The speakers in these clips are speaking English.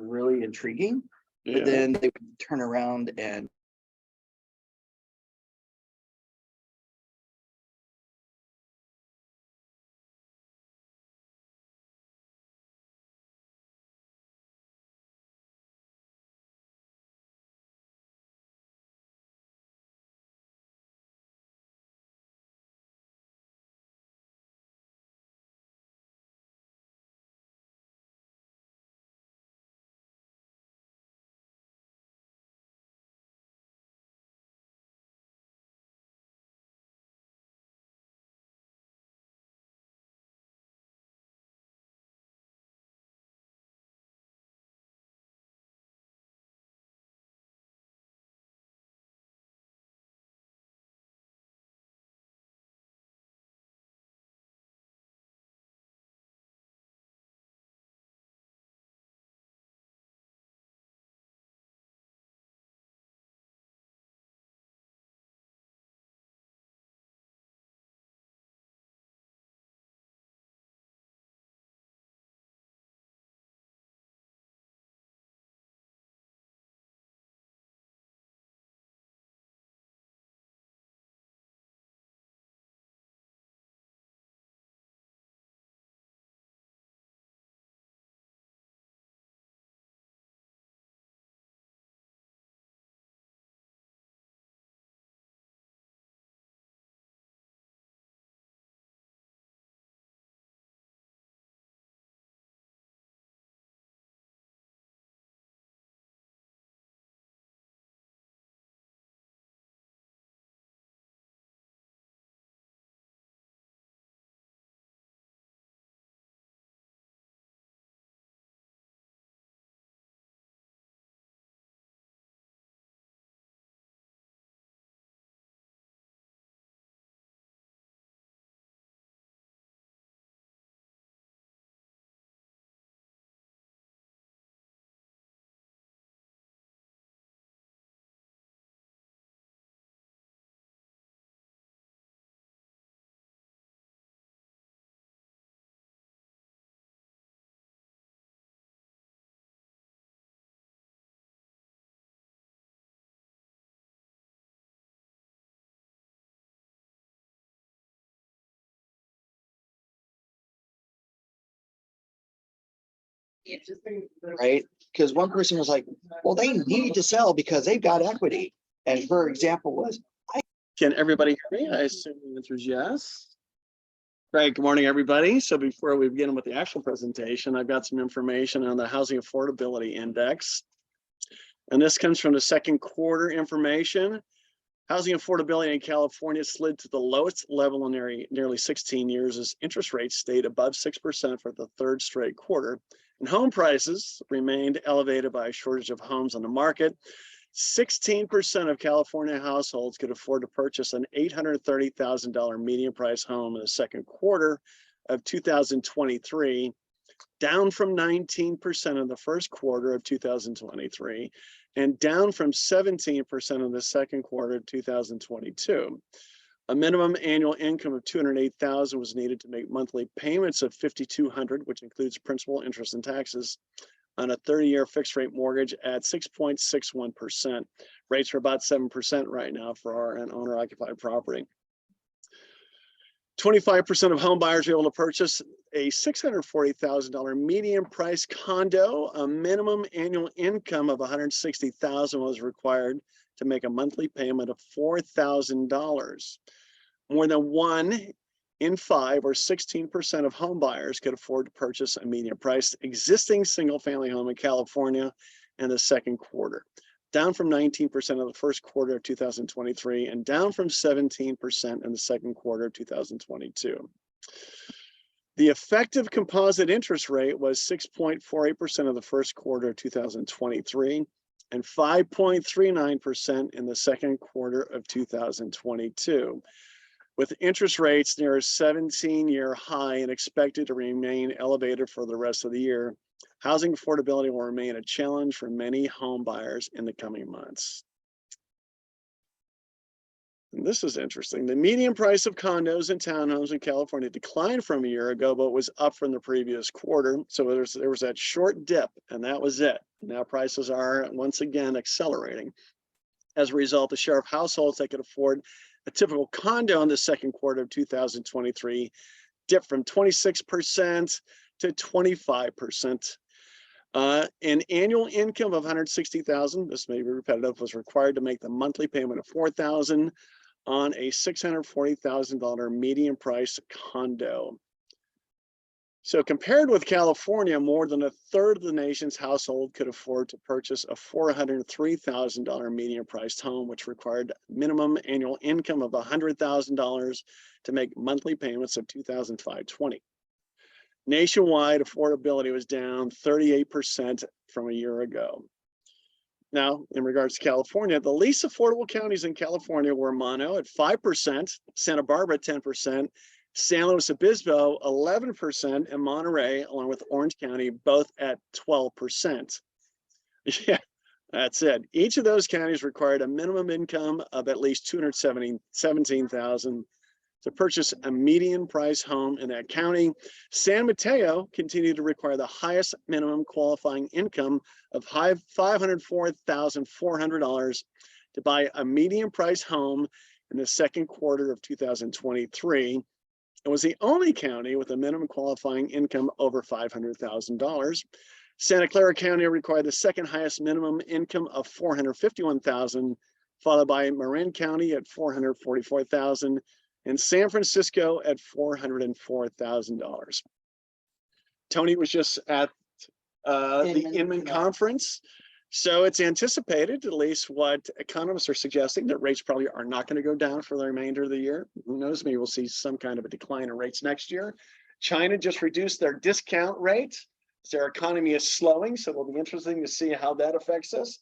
really intriguing. Yeah. But then they would turn around and right? Because one person was like, well, they need to sell because they've got equity. And her example was, Can everybody hear me? I assume the answer is yes. Right. Good morning, everybody. So before we begin with the actual presentation, I've got some information on the Housing Affordability Index. And this comes from the second quarter information. Housing affordability in California slid to the lowest level in nearly 16 years as interest rates stayed above 6% for the third straight quarter. And home prices remained elevated by a shortage of homes on the market. 16% of California households could afford to purchase an $830,000 median price home in the second quarter of 2023, down from 19% in the first quarter of 2023, and down from 17% in the second quarter of 2022. A minimum annual income of $208,000 was needed to make monthly payments of $5,200, which includes principal, interest, and taxes, on a 30-year fixed rate mortgage at 6.61%. Rates are about 7% right now for an owner-occupied property. 25% of home buyers were able to purchase a $640,000 median price condo. A minimum annual income of $160,000 was required to make a monthly payment of $4,000. More than 1 in 5, or 16% of home buyers, could afford to purchase a median priced existing single family home in California in the second quarter, down from 19% in the first quarter of 2023 and down from 17% in the second quarter of 2022. The effective composite interest rate was 6.48% in the first quarter of 2023 and 5.39% in the second quarter of 2022. With interest rates near a 17-year high and expected to remain elevated for the rest of the year, housing affordability will remain a challenge for many home buyers in the coming months. And this is interesting. The median price of condos and townhomes in California declined from a year ago, but was up from the previous quarter. So there was that short dip, and that was it. Now prices are once again accelerating. As a result, the share of households that could afford a typical condo in the second quarter of 2023 dipped from 26% to 25%. An annual income of $160,000, this may be repetitive, was required to make the monthly payment of $4,000 on a $640,000 median price condo. So compared with California, more than a third of the nation's household could afford to purchase a $403,000 median priced home, which required minimum annual income of $100,000 to make monthly payments of $2,520. Nationwide affordability was down 38% from a year ago. Now, in regards to California, the least affordable counties in California were Mono at 5%, Santa Barbara at 10%, San Luis Obispo 11%, and Monterey, along with Orange County, both at 12%. Yeah, that's it. Each of those counties required a minimum income of at least $217,000 to purchase a median price home in that county. San Mateo continued to require the highest minimum qualifying income of $504,400 to buy a median price home in the second quarter of 2023. It was the only county with a minimum qualifying income over $500,000. Santa Clara County required the second highest minimum income of $451,000, followed by Marin County at $444,000, and San Francisco at $404,000. Tony was just at the Inman conference. So it's anticipated, at least what economists are suggesting, that rates probably are not going to go down for the remainder of the year. Who knows, maybe we'll see some kind of a decline in rates next year. China just reduced their discount rate. Their economy is slowing, so it'll be interesting to see how that affects us.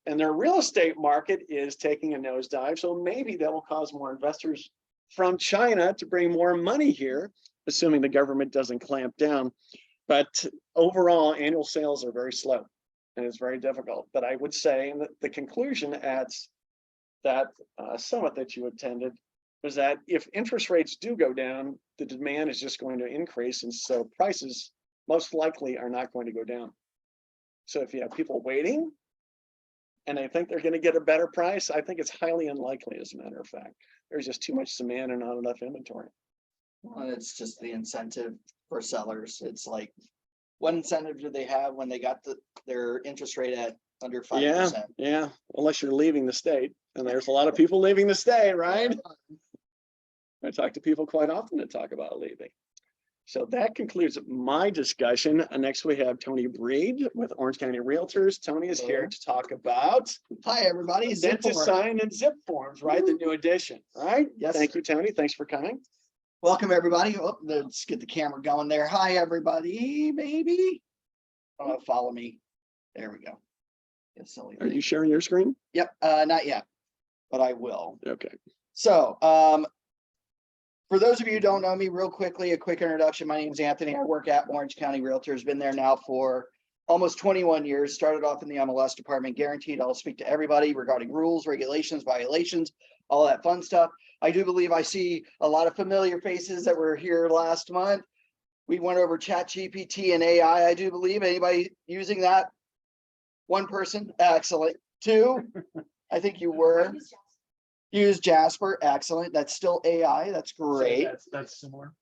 And their real estate market is taking a nosedive, so maybe that will cause more investors from China to bring more money here, assuming the government doesn't clamp down. But overall, annual sales are very slow and it's very difficult. But I would say that the conclusion at that summit that you attended was that if interest rates do go down, the demand is just going to increase. And so prices most likely are not going to go down. So if you have people waiting and they think they're going to get a better price, I think it's highly unlikely, as a matter of fact. There's just too much demand and not enough inventory. Well, it's just the incentive for sellers. It's like, what incentive do they have when they got their interest rate at under 5%? Yeah, unless you're leaving the state, and there's a lot of people leaving the state, right? I talk to people quite often that talk about leaving. So that concludes my discussion. Next, we have Tony Bried with Orange County Realtors. Tony is here to talk about Hi, everybody. Authentisign and zipForms, right? The new edition, right? Yes. Thank you, Tony. Thanks for coming. Welcome, everybody. Oh, let's get the camera going there. Hi, everybody. Maybe. Follow me. There we go. Are you sharing your screen? Yep. Not yet, but I will. Okay. So, for those of you who don't know me, real quickly, a quick introduction. My name is Anthony. I work at Orange County Realtors. Been there now for almost 21 years. Started off in the MLS department. Guaranteed I'll speak to everybody regarding rules, regulations, violations, all that fun stuff. I do believe I see a lot of familiar faces that were here last month. We went over ChatGPT and AI, I do believe. Anybody using that? One person? Excellent. Two? I think you were. Use Jasper. Excellent. That's still AI. That's great. So that's similar.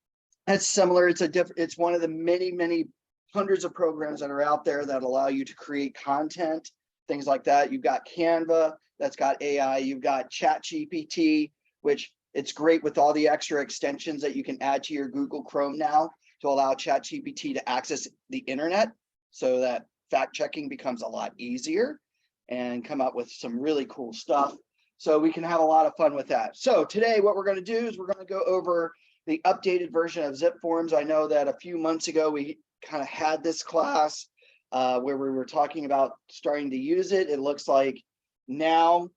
That's similar. It's one of the many hundreds of programs that are out there that allow you to create content, things like that. You've got Canva, that's got AI. You've got ChatGPT, which it's great with all the extra extensions that you can add to your Google Chrome now to allow ChatGPT to access the internet, so that fact checking becomes a lot easier and come up with some really cool stuff. So we can have a lot of fun with that. So today what we're going to do is we're going to go over the updated version of zipForms. I know that a few months ago we kind of had this class where we were talking about starting to use it. It looks like now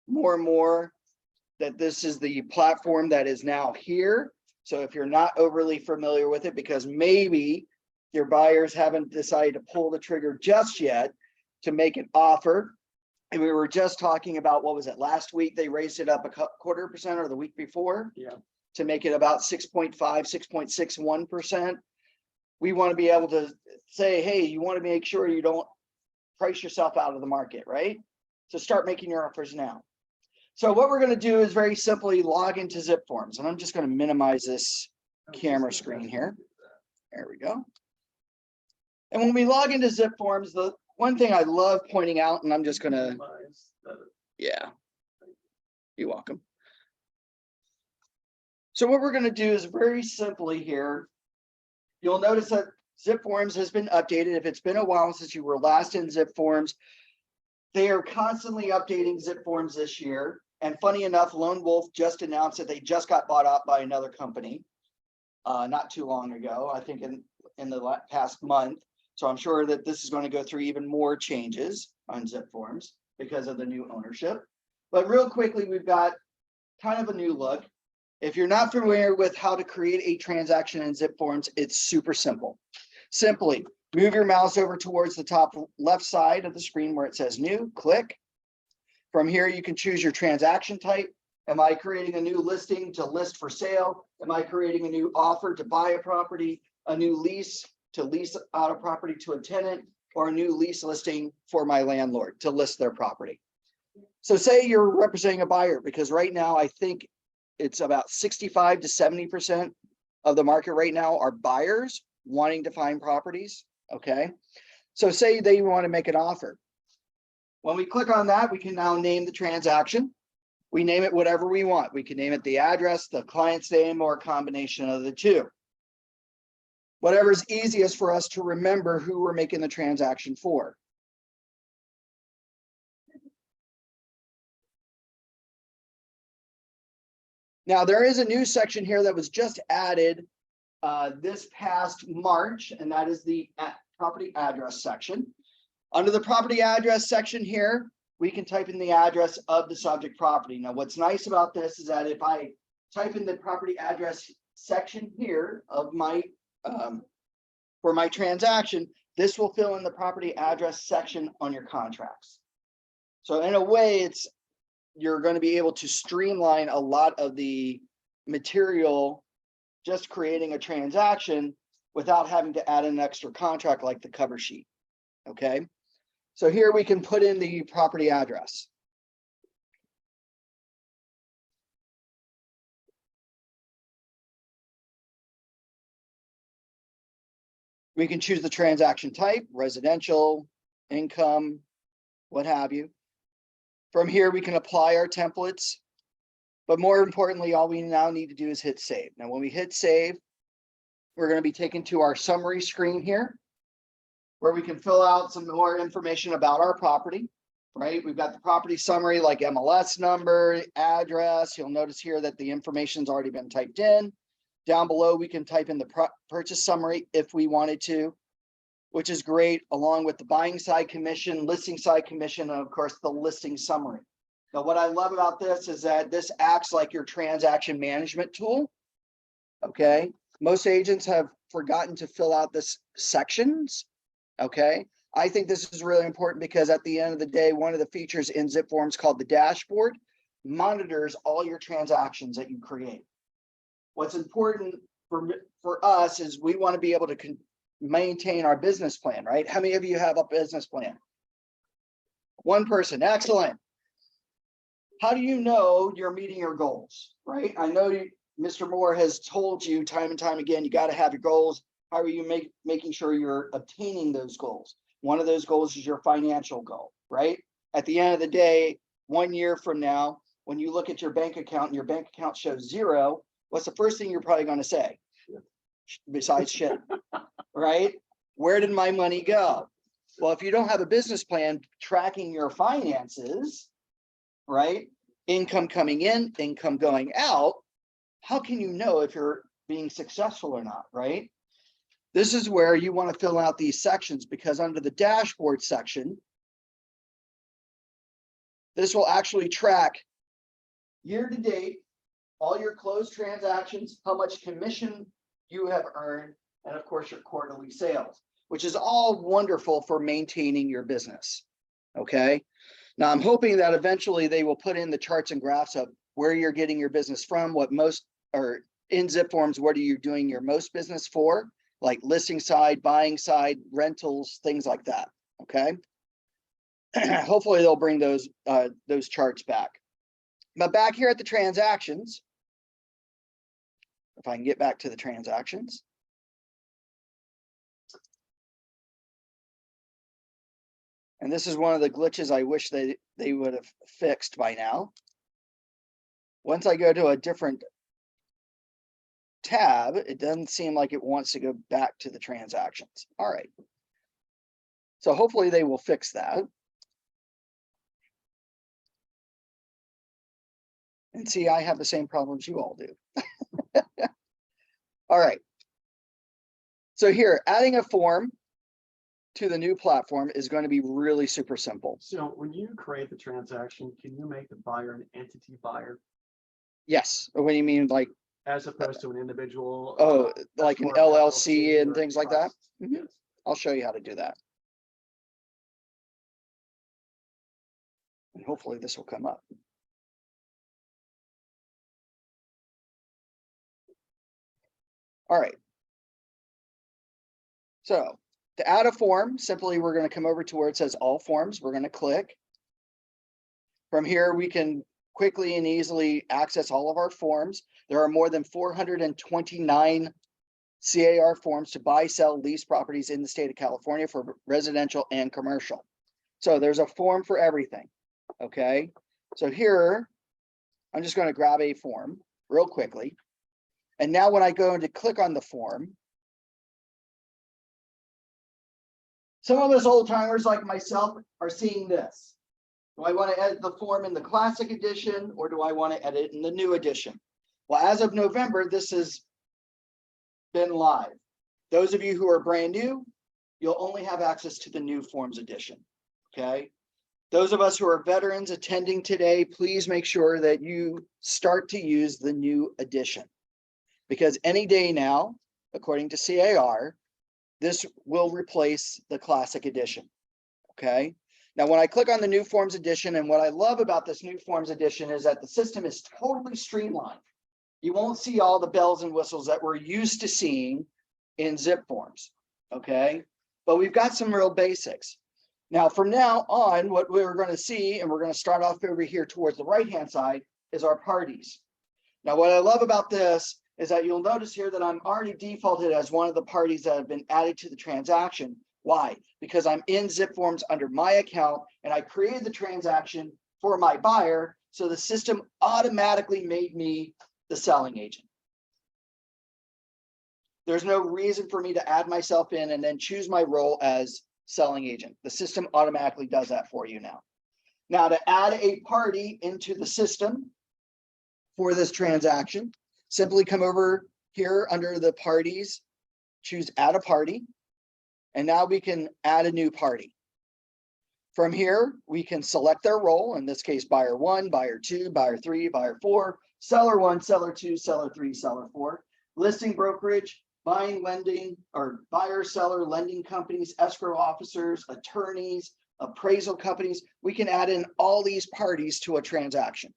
more and more that this is the platform that is now here. So if you're not overly familiar with it, because maybe your buyers haven't decided to pull the trigger just yet to make an offer, And we were just talking about, what was it, last week, they raised it up a 0.25%, or the week before, Yeah. to make it about 6.5, 6.61%. We want to be able to say, hey, you want to make sure you don't price yourself out of the market, right? So start making your offers now. So what we're going to do is very simply log into zipForms, and I'm just going to minimize this camera screen here. There we go. And when we log into zipForms, the one thing I love pointing out, and I'm just going to, yeah, you're welcome. So what we're going to do is very simply here, you'll notice that zipForms has been updated. If it's been a while since you were last in zipForms, they are constantly updating zipForms this year. And funny enough, Lone Wolf just announced that they just got bought out by another company not too long ago, I think in the past month. So I'm sure that this is going to go through even more changes on zipForms because of the new ownership. But real quickly, we've got kind of a new look. If you're not familiar with how to create a transaction in zipForms, it's super simple. Simply move your mouse over towards the top left side of the screen where it says new, click. From here, you can choose your transaction type. Am I creating a new listing to list for sale? Am I creating a new offer to buy a property, a new lease to lease out a property to a tenant, or a new lease listing for my landlord to list their property? So say you're representing a buyer, because right now I think it's about 65 to 70% of the market right now are buyers wanting to find properties. Okay. So say they want to make an offer. When we click on that, we can now name the transaction. We name it whatever we want. We can name it the address, the client's name, or a combination of the two. Whatever's easiest for us to remember who we're making the transaction for. Now, there is a new section here that was just added this past March, and that is the property address section. Under the property address section here, we can type in the address of the subject property. Now, what's nice about this is that if I type in the property address section here of my for my transaction, this will fill in the property address section on your contracts. So in a way, you're going to be able to streamline a lot of the material just creating a transaction without having to add an extra contract like the cover sheet. Okay. So here we can put in the property address. We can choose the transaction type, residential, income, what have you. From here, we can apply our templates. But more importantly, all we now need to do is hit save. Now, when we hit save, we're going to be taken to our summary screen here, where we can fill out some more information about our property, right? We've got the property summary like MLS number, address. You'll notice here that the information's already been typed in. Down below, we can type in the purchase summary if we wanted to, which is great, along with the buying side commission, listing side commission, and of course, the listing summary. Now, what I love about this is that this acts like your transaction management tool. Okay. Most agents have forgotten to fill out this sections. Okay. I think this is really important because at the end of the day, one of the features in zipForms called the dashboard monitors all your transactions that you create. What's important for us is we want to be able to maintain our business plan, right? How many of you have a business plan? One person. Excellent. How do you know you're meeting your goals, right? I know Mr. Moore has told you time and time again, you got to have your goals. How are you making sure you're obtaining those goals? One of those goals is your financial goal, right? At the end of the day, 1 year from now, when you look at your bank account and your bank account shows zero, what's the first thing you're probably going to say? Besides shit, right? Where did my money go? Well, if you don't have a business plan tracking your finances, right? Income coming in, income going out, how can you know if you're being successful or not, right? This is where you want to fill out these sections, because under the dashboard section, this will actually track year to date, all your closed transactions, how much commission you have earned, and of course your quarterly sales, which is all wonderful for maintaining your business. Okay. Now I'm hoping that eventually they will put in the charts and graphs of where you're getting your business from, what most, or in zipForms, what are you doing your most business for, like listing side, buying side, rentals, things like that. Okay. Hopefully they'll bring those charts back. But back here at the transactions, if I can get back to the transactions. And this is one of the glitches I wish they would have fixed by now. Once I go to a different tab, it doesn't seem like it wants to go back to the transactions. All right. So hopefully they will fix that. And see, I have the same problems you all do. All right. So here, adding a form to the new platform is going to be really super simple. So when you create the transaction, can you make the buyer an entity buyer Yes. What do you mean, like? As opposed to an individual? Oh, like an LLC and things like that? Mm-hmm. Yes. I'll show you how to do that. And hopefully this will come up. All right. So to add a form, simply we're going to come over to where it says all forms. We're going to click. From here, we can quickly and easily access all of our forms. There are more than 429 CAR forms to buy, sell, lease properties in the state of California for residential and commercial. So there's a form for everything. Okay. So here, I'm just going to grab a form real quickly. And now when I go to click on the form, some of us old timers like myself are seeing this. Do I want to edit the form in the classic edition or do I want to edit in the new edition? Well, as of November, this has been live. Those of you who are brand new, you'll only have access to the new forms edition. Okay. Those of us who are veterans attending today, please make sure that you start to use the new edition. Because any day now, according to CAR, this will replace the classic edition. Okay. Now, when I click on the new forms edition, and what I love about this new forms edition is that the system is totally streamlined. You won't see all the bells and whistles that we're used to seeing in zipForms. Okay. But we've got some real basics. Now, from now on, what we're going to see, and we're going to start off over here towards the right-hand side, is our parties. Now, what I love about this is that you'll notice here that I'm already defaulted as one of the parties that have been added to the transaction. Why? Because I'm in zipForms under my account and I created the transaction for my buyer. So the system automatically made me the selling agent. There's no reason for me to add myself in and then choose my role as selling agent. The system automatically does that for you now. Now to add a party into the system for this transaction, simply come over here under the parties, choose add a party, and now we can add a new party. From here, we can select their role, in this case, buyer 1, buyer 2, buyer 3, buyer 4, seller 1, seller 2, seller 3, seller 4, listing brokerage, buying, lending, or buyer, seller, lending companies, escrow officers, attorneys, appraisal companies. We can add in all these parties to a transaction.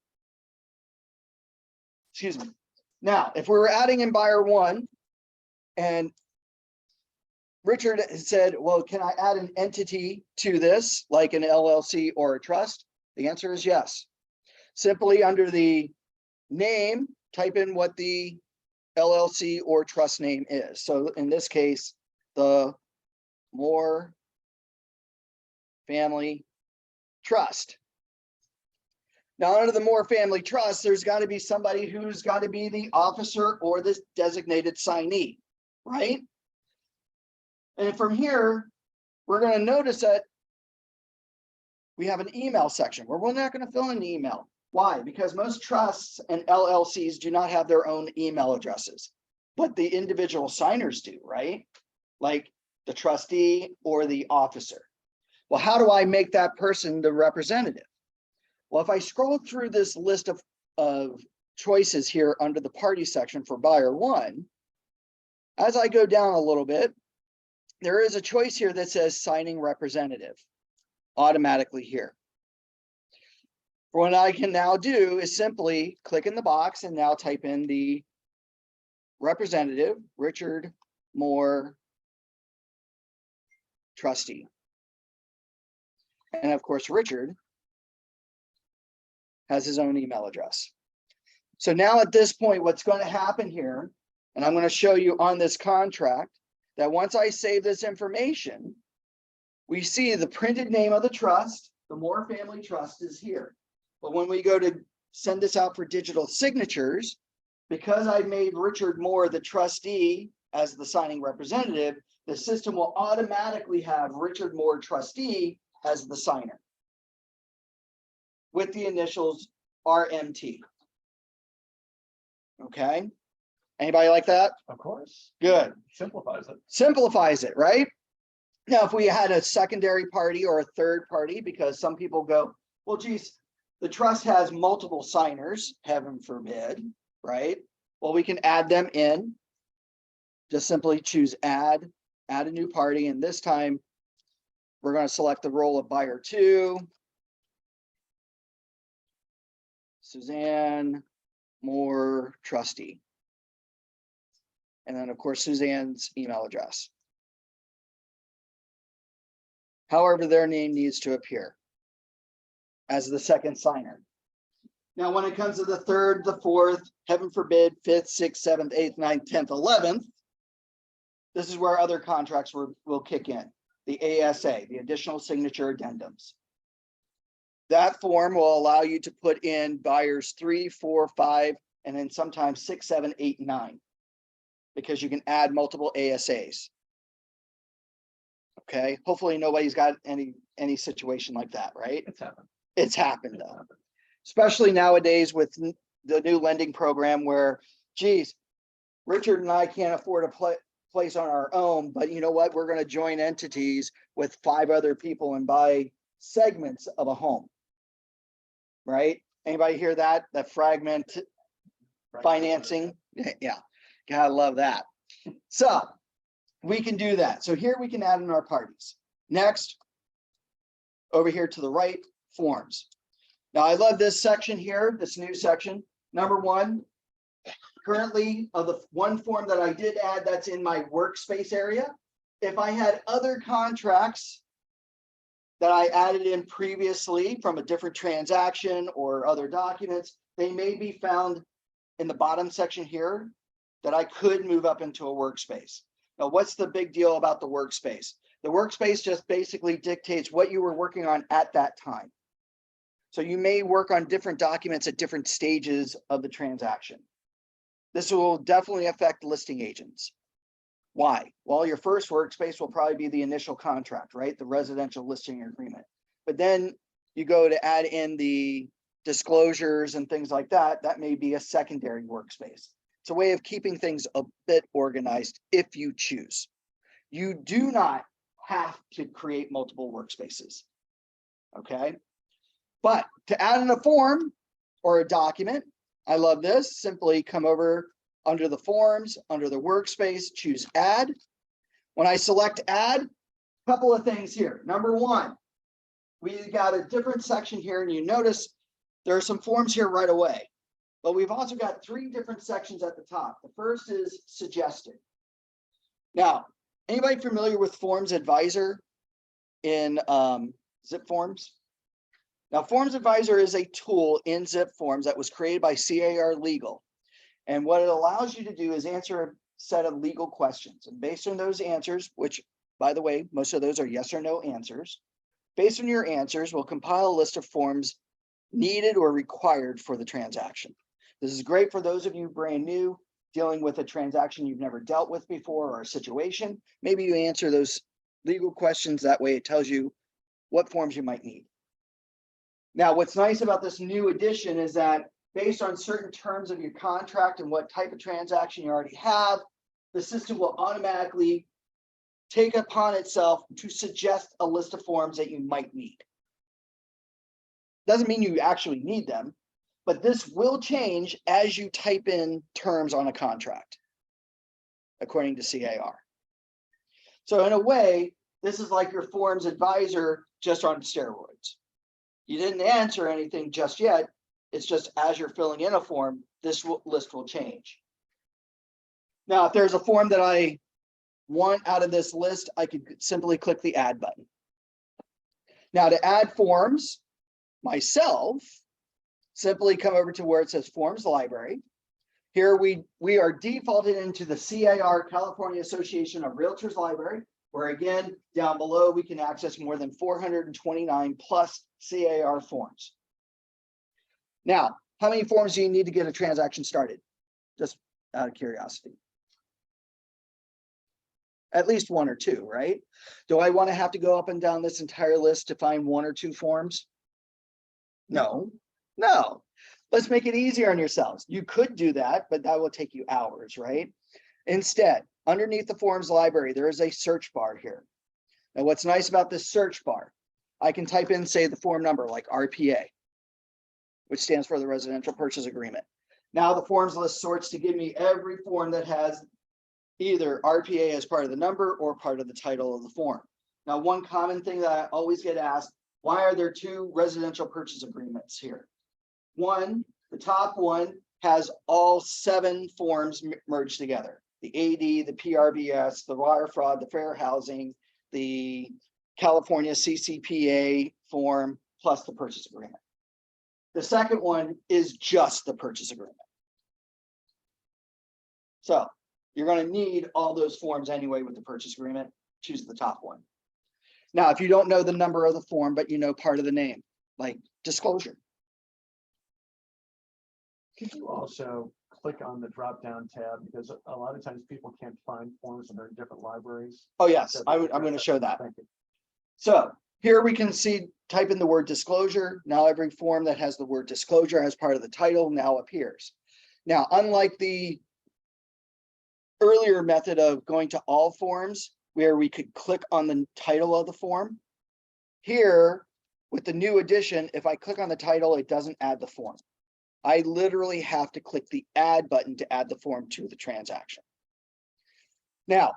Excuse me. Now, if we were adding in buyer 1 and Richard said, well, can I add an entity to this, like an LLC or a trust? The answer is yes. Simply under the name, type in what the LLC or trust name is. So in this case, the Moore Family Trust. Now, under the Moore Family Trust, there's got to be somebody who's got to be the officer or the designated signee, right? And from here, we're going to notice that we have an email section where we're not going to fill in an email. Why? Because most trusts and LLCs do not have their own email addresses, but the individual signers do, right? Like the trustee or the officer. Well, how do I make that person the representative? Well, if I scroll through this list of choices here under the party section for buyer 1, as I go down a little bit, there is a choice here that says signing representative automatically here. What I can now do is simply click in the box and now type in the representative, Richard Moore, trustee. And of course, Richard has his own email address. So now at this point, what's going to happen here, and I'm going to show you on this contract, that once I save this information, we see the printed name of the trust, the Moore Family Trust is here. But when we go to send this out for digital signatures, because I made Richard Moore the trustee as the signing representative, the system will automatically have Richard Moore trustee as the signer with the initials RMT. Okay. Anybody like that? Of course. Good. Simplifies it. Simplifies it, right? Now, if we had a secondary party or a third party, because some people go, well, geez, the trust has multiple signers, heaven forbid, right? Well, we can add them in. Just simply choose add a new party. And this time we're going to select the role of buyer 2. Suzanne Moore, trustee. And then of course, Suzanne's email address. However, their name needs to appear as the second signer. Now, when it comes to the 3rd, the 4th, heaven forbid, 5th, 6th, 7th, 8th, 9th, 10th, 11th, this is where other contracts will kick in. The ASA, the additional signature addendums. That form will allow you to put in buyers 3, 4, 5, and then sometimes 6, 7, 8, 9, because you can add multiple ASAs. Okay, hopefully nobody's got any situation like that, right? It's happened. It's happened though, especially nowadays with the new lending program where, geez, Richard and I can't afford a place on our own, but you know what? We're going to join entities with 5 other people and buy segments of a home, right? Anybody hear that? That fragment financing? Yeah, gotta love that. So we can do that. So here we can add in our parties. Next, over here to the right, forms. Now I love this section here, this new section. Number 1, currently of the one form that I did add, that's in my workspace area. If I had other contracts that I added in previously from a different transaction or other documents, they may be found in the bottom section here that I could move up into a workspace. Now, what's the big deal about the workspace? The workspace just basically dictates what you were working on at that time. So you may work on different documents at different stages of the transaction. This will definitely affect listing agents. Why? Well, your first workspace will probably be the initial contract, right? The residential listing agreement. But then you go to add in the disclosures and things like that. That may be a secondary workspace. It's a way of keeping things a bit organized if you choose. You do not have to create multiple workspaces, okay? But to add in a form or a document, I love this. Simply come over under the forms, under the workspace, choose add. When I select add, a couple of things here. Number 1, we got a different section here, and you notice there are some forms here right away. But we've also got 3 different sections at the top. The first is suggested. Now, anybody familiar with Forms Advisor in zipForms? Now, Forms Advisor is a tool in zipForms that was created by CAR Legal. And what it allows you to do is answer a set of legal questions. And based on those answers, which, by the way, most of those are yes or no answers, based on your answers, we'll compile a list of forms needed or required for the transaction. This is great for those of you brand new, dealing with a transaction you've never dealt with before or a situation. Maybe you answer those legal questions. That way it tells you what forms you might need. Now, what's nice about this new edition is that based on certain terms of your contract and what type of transaction you already have, the system will automatically take upon itself to suggest a list of forms that you might need. Doesn't mean you actually need them, but this will change as you type in terms on a contract, according to CAR. So in a way, this is like your Forms Advisor just on steroids. You didn't answer anything just yet. It's just as you're filling in a form, this list will change. Now, if there's a form that I want out of this list, I could simply click the add button. Now, to add forms myself, simply come over to where it says Forms Library. Here we are defaulted into the CAR, California Association of Realtors Library, where again, down below, we can access more than 429 plus CAR forms. Now, how many forms do you need to get a transaction started? Just out of curiosity. At least one or two, right? Do I want to have to go up and down this entire list to find one or two forms? No, no. Let's make it easier on yourselves. You could do that, but that will take you hours, right? Instead, underneath the Forms Library, there is a search bar here. And what's nice about this search bar, I can type in, say, the form number like RPA, which stands for the Residential Purchase Agreement. Now the forms list sorts to give me every form that has either RPA as part of the number or part of the title of the form. Now, one common thing that I always get asked, why are there two residential purchase agreements here? One, the top one has all 7 forms merged together. The AD, the PRBS, the wire fraud, the fair housing, the California CCPA form, plus the purchase agreement. The second one is just the purchase agreement. So you're going to need all those forms anyway with the purchase agreement. Choose the top one. Now, if you don't know the number of the form, but you know part of the name, like disclosure. Could you also click on the drop-down tab, because a lot of times people can't find forms and they're in different libraries? Oh, yes, I'm going to show that. Thank you. So here we can see, type in the word disclosure. Now every form that has the word disclosure as part of the title now appears. Now, unlike the earlier method of going to all forms, where we could click on the title of the form, here with the new addition, if I click on the title, it doesn't add the form. I literally have to click the add button to add the form to the transaction. Now,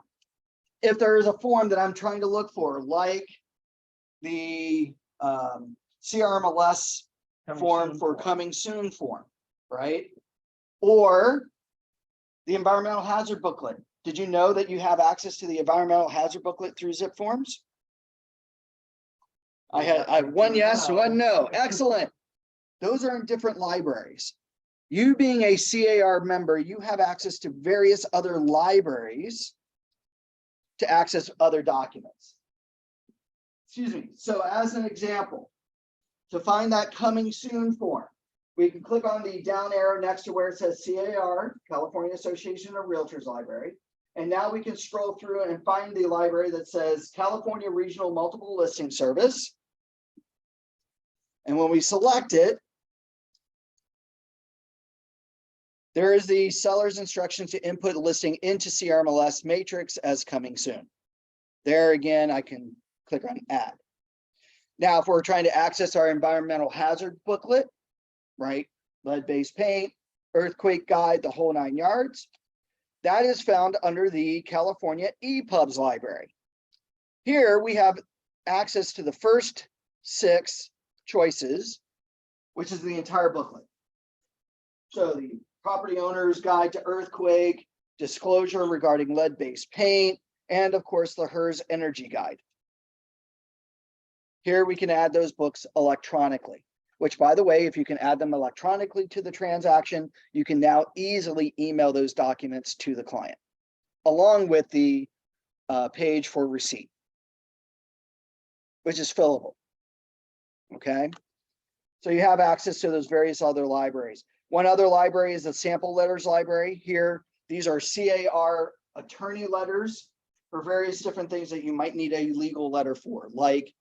if there is a form that I'm trying to look for, like the CRMLS form for coming soon form, right? Or the environmental hazard booklet. Did you know that you have access to the environmental hazard booklet through zipForms? I had one yes, one no. Excellent. Those are in different libraries. You being a CAR member, you have access to various other libraries to access other documents. Excuse me. So as an example, to find that coming soon form, we can click on the down arrow next to where it says CAR, California Association of Realtors Library. And now we can scroll through and find the library that says California Regional Multiple Listing Service. And when we select it, there is the seller's instructions to input a listing into CRMLS matrix as coming soon. There again, I can click on add. Now, if we're trying to access our environmental hazard booklet, right? Lead-based paint, earthquake guide, the whole 9 yards. That is found under the California EPUBs library. Here we have access to the first 6 choices, which is the entire booklet. So the property owner's guide to earthquake, disclosure regarding lead-based paint, and of course the HERS energy guide. Here we can add those books electronically, which, by the way, if you can add them electronically to the transaction, you can now easily email those documents to the client, along with the page for receipt, which is fillable. Okay, so you have access to those various other libraries. One other library is the sample letters library. Here, these are CAR attorney letters for various different things that you might need a legal letter for, like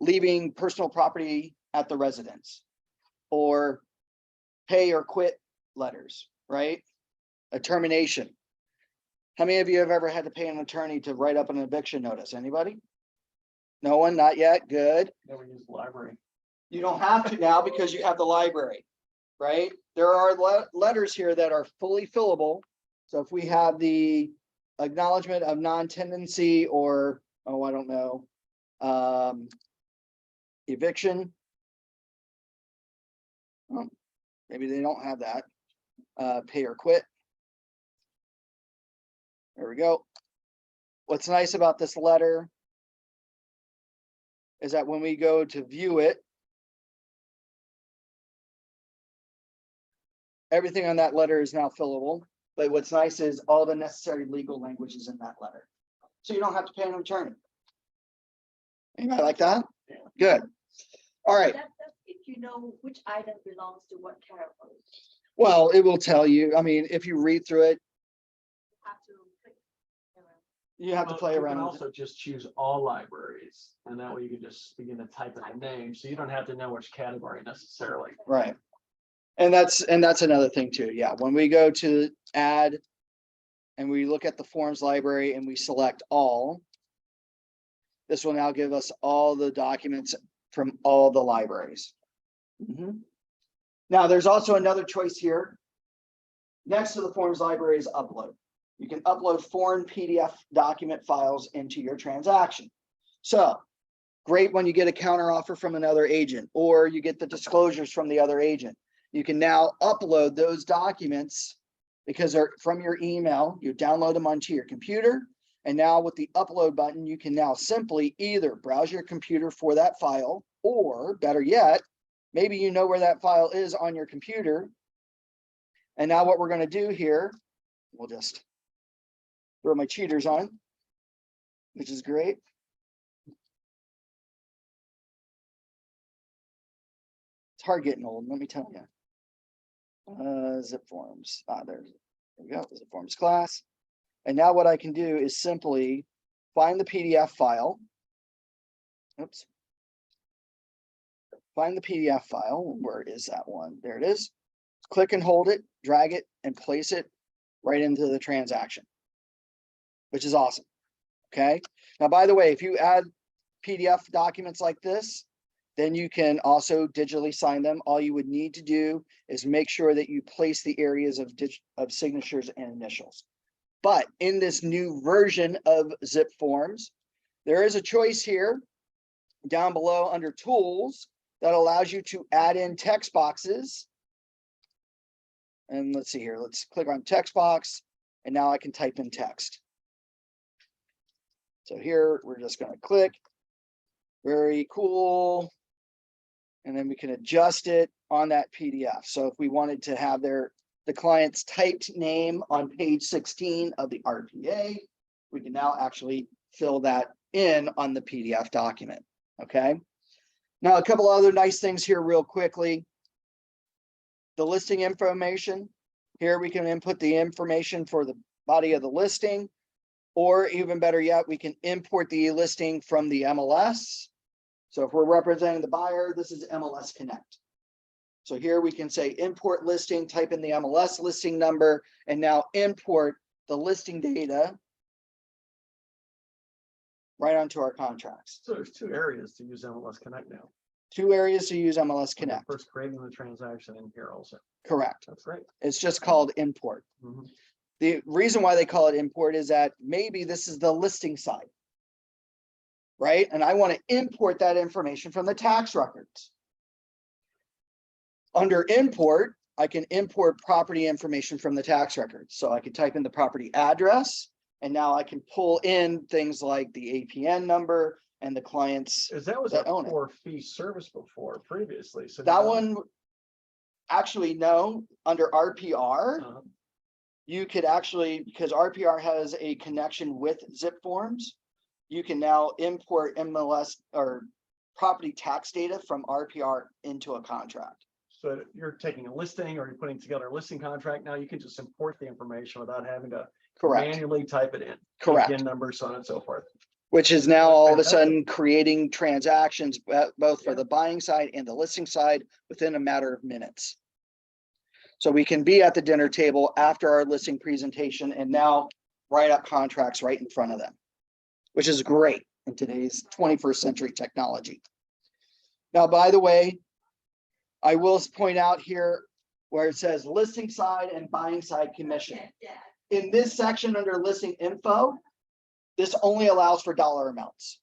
leaving personal property at the residence, or pay or quit letters, right? A termination. How many of you have ever had to pay an attorney to write up an eviction notice? Anybody? No one, not yet. Good. Never use the library. You don't have to now because you have the library, right? There are letters here that are fully fillable. So if we have the acknowledgement of non-tenancy, or, oh, I don't know, eviction, Oh, maybe they don't have that. Pay or quit. There we go. What's nice about this letter is that when we go to view it, everything on that letter is now fillable. But what's nice is all the necessary legal language is in that letter. So you don't have to pay an attorney. Anybody like that? Yeah. Good. All right. That's if you know which item belongs to what category. Well, it will tell you. I mean, if you read through it, You have to click around. you have to Well, play you can around with it. also just choose all libraries, and that way you can just begin to type in the name, so you don't have to know which category necessarily. Right. And that's another thing too. Yeah. When we go to add and we look at the forms library and we select all, this will now give us all the documents from all the libraries. Mhm. Now, there's also another choice here. Next to the forms library is upload. You can upload foreign PDF document files into your transaction. So great when you get a counter offer from another agent, or you get the disclosures from the other agent. You can now upload those documents because they're from your email. You download them onto your computer. And now with the upload button, you can now simply either browse your computer for that file, or better yet, maybe you know where that file is on your computer. And now what we're going to do here, we'll just throw my cheaters on, which is great. It's hard getting old, let me tell you. zipForms. There we go, zipForms class. And now what I can do is simply find the PDF file. Oops. Find the PDF file. Where is that one? There it is. Click and hold it, drag it, and place it right into the transaction, which is awesome. Okay. Now, by the way, if you add PDF documents like this, then you can also digitally sign them. All you would need to do is make sure that you place the areas of signatures and initials. But in this new version of zipForms, there is a choice here down below under tools that allows you to add in text boxes. And let's see here, let's click on text box, and now I can type in text. So here we're just going to click. Very cool. And then we can adjust it on that PDF. So if we wanted to have the client's typed name on page 16 of the RPA, we can now actually fill that in on the PDF document. Okay. Now, a couple other nice things here real quickly. The listing information. Here we can input the information for the body of the listing, or even better yet, we can import the listing from the MLS. So if we're representing the buyer, this is MLS Connect. So here we can say import listing, type in the MLS listing number, and now import the listing data right onto our contracts. So there's two areas to use MLS Connect now. Two areas to use MLS When you're Connect. first creating the transaction in here also. Correct. That's right. It's just called import. Mhm. The reason why they call it import is that maybe this is the listing side, right? And I want to import that information from the tax records. Under import, I can import property information from the tax records. So I can type in the property address, and now I can pull in things like the APN number and the clients. Because that was that a own it. core fee service before previously. So That now- one, actually, no, under RPR, Uh-huh. you could actually, because RPR has a connection with zipForms, you can now import MLS or property tax data from RPR into a contract. So you're taking a listing or you're putting together a listing contract. Now you can just import the information without having to Correct. manually type it in. Correct. APN numbers, so on and so forth. Which is now all of a Fantastic. sudden creating transactions, both for Yeah. the buying side and the listing side within a matter of minutes. So we can be at the dinner table after our listing presentation and now write up contracts right in front of them, which is great in today's 21st century technology. Now, by the way, I will point out here where it says listing side and buying side commission. In this section under listing info, this only allows for dollar amounts.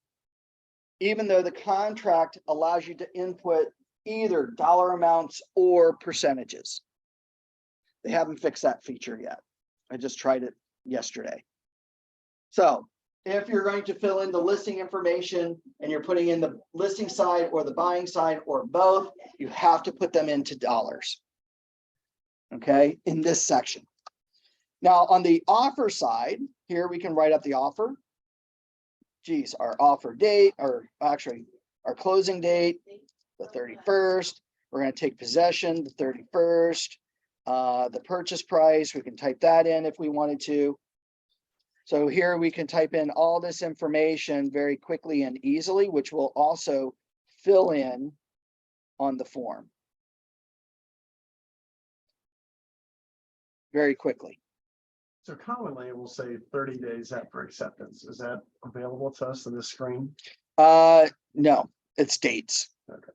Even though the contract allows you to input either dollar amounts or percentages. They haven't fixed that feature yet. I just tried it yesterday. So if you're going to fill in the listing information and you're putting in the listing side or the buying side or both, you have to put them into dollars. Okay, in this section. Now on the offer side, here we can write up the offer. Geez, our offer date, or actually our closing date, the 31st. We're going to take possession, the 31st. The purchase price, we can type that in if we wanted to. So here we can type in all this information very quickly and easily, which will also fill in on the form very quickly. So commonly it will say 30 days after acceptance. Is that available to us on the screen? No, it's dates. Okay.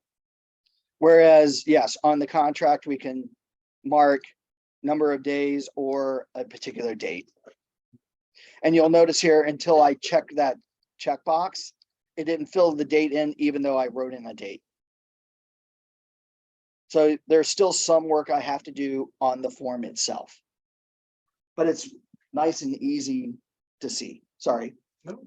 Whereas, yes, on the contract, we can mark number of days or a particular date. And you'll notice here, until I check that checkbox, it didn't fill the date in, even though I wrote in a date. So there's still some work I have to do on the form itself. But it's nice and easy to see. Sorry. Nope.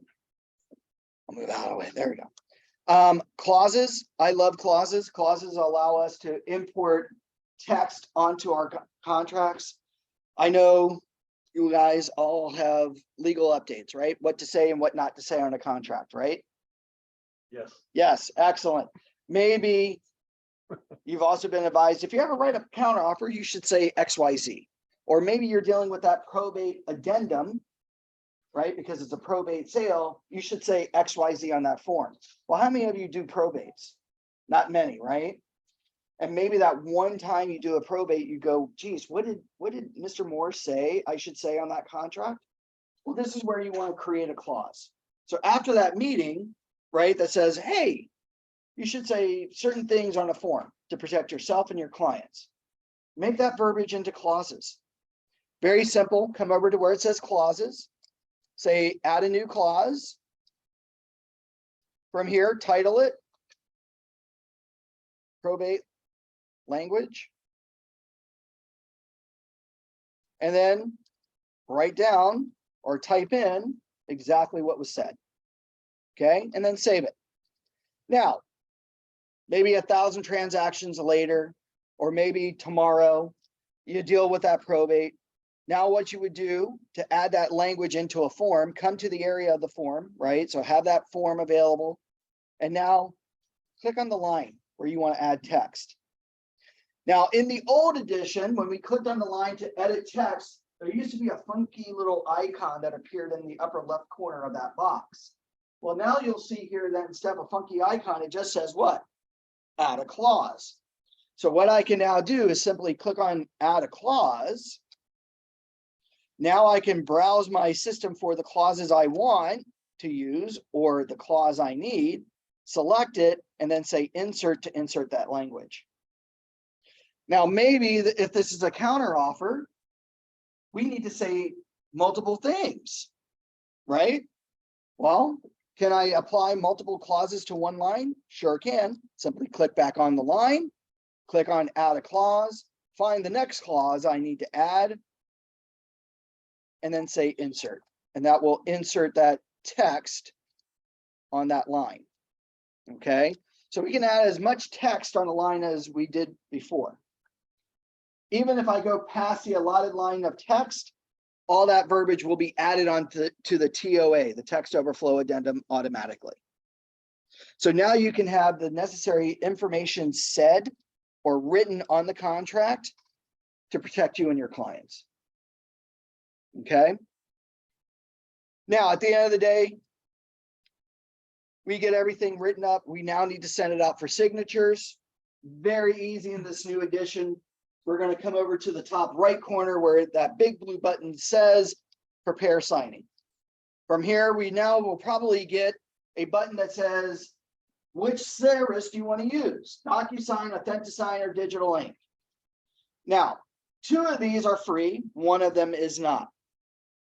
I'll move out of the way. There we go. Clauses. I love clauses. Clauses allow us to import text onto our contracts. I know you guys all have legal updates, right? What to say and what not to say on a contract, right? Yes. Yes, excellent. Maybe you've also been advised, if you ever write a counter offer, you should say XYZ. Or maybe you're dealing with that probate addendum, right? Because it's a probate sale, you should say XYZ on that form. Well, how many of you do probates? Not many, right? And maybe that one time you do a probate, you go, geez, what did Mr. Moore say I should say on that contract? Well, this is where you want to create a clause. So after that meeting, right, that says, hey, you should say certain things on a form to protect yourself and your clients. Make that verbiage into clauses. Very simple. Come over to where it says clauses. Say, add a new clause. From here, title it probate language. And then write down or type in exactly what was said. Okay, and then save it. Now, maybe 1,000 transactions later, or maybe tomorrow, you deal with that probate. Now what you would do to add that language into a form, come to the area of the form, right? So have that form available. And now click on the line where you want to add text. Now in the old edition, when we clicked on the line to edit text, there used to be a funky little icon that appeared in the upper left corner of that box. Well, now you'll see here that instead of a funky icon, it just says what? Add a clause. So what I can now do is simply click on add a clause. Now I can browse my system for the clauses I want to use or the clause I need, select it, and then say insert to insert that language. Now, maybe if this is a counter offer, we need to say multiple things, right? Well, can I apply multiple clauses to one line? Sure can. Simply click back on the line, click on add a clause, find the next clause I need to add, and then say insert. And that will insert that text on that line. Okay, so we can add as much text on a line as we did before. Even if I go past the allotted line of text, all that verbiage will be added on to the TOA, the text overflow addendum, automatically. So now you can have the necessary information said or written on the contract to protect you and your clients. Okay. Now, at the end of the day, we get everything written up. We now need to send it out for signatures. Very easy in this new edition. We're going to come over to the top right corner where that big blue button says prepare signing. From here, we now will probably get a button that says, which service do you want to use? DocuSign, Authentisign, or Digital Ink? Now, 2 of these are free. 1 of them is not.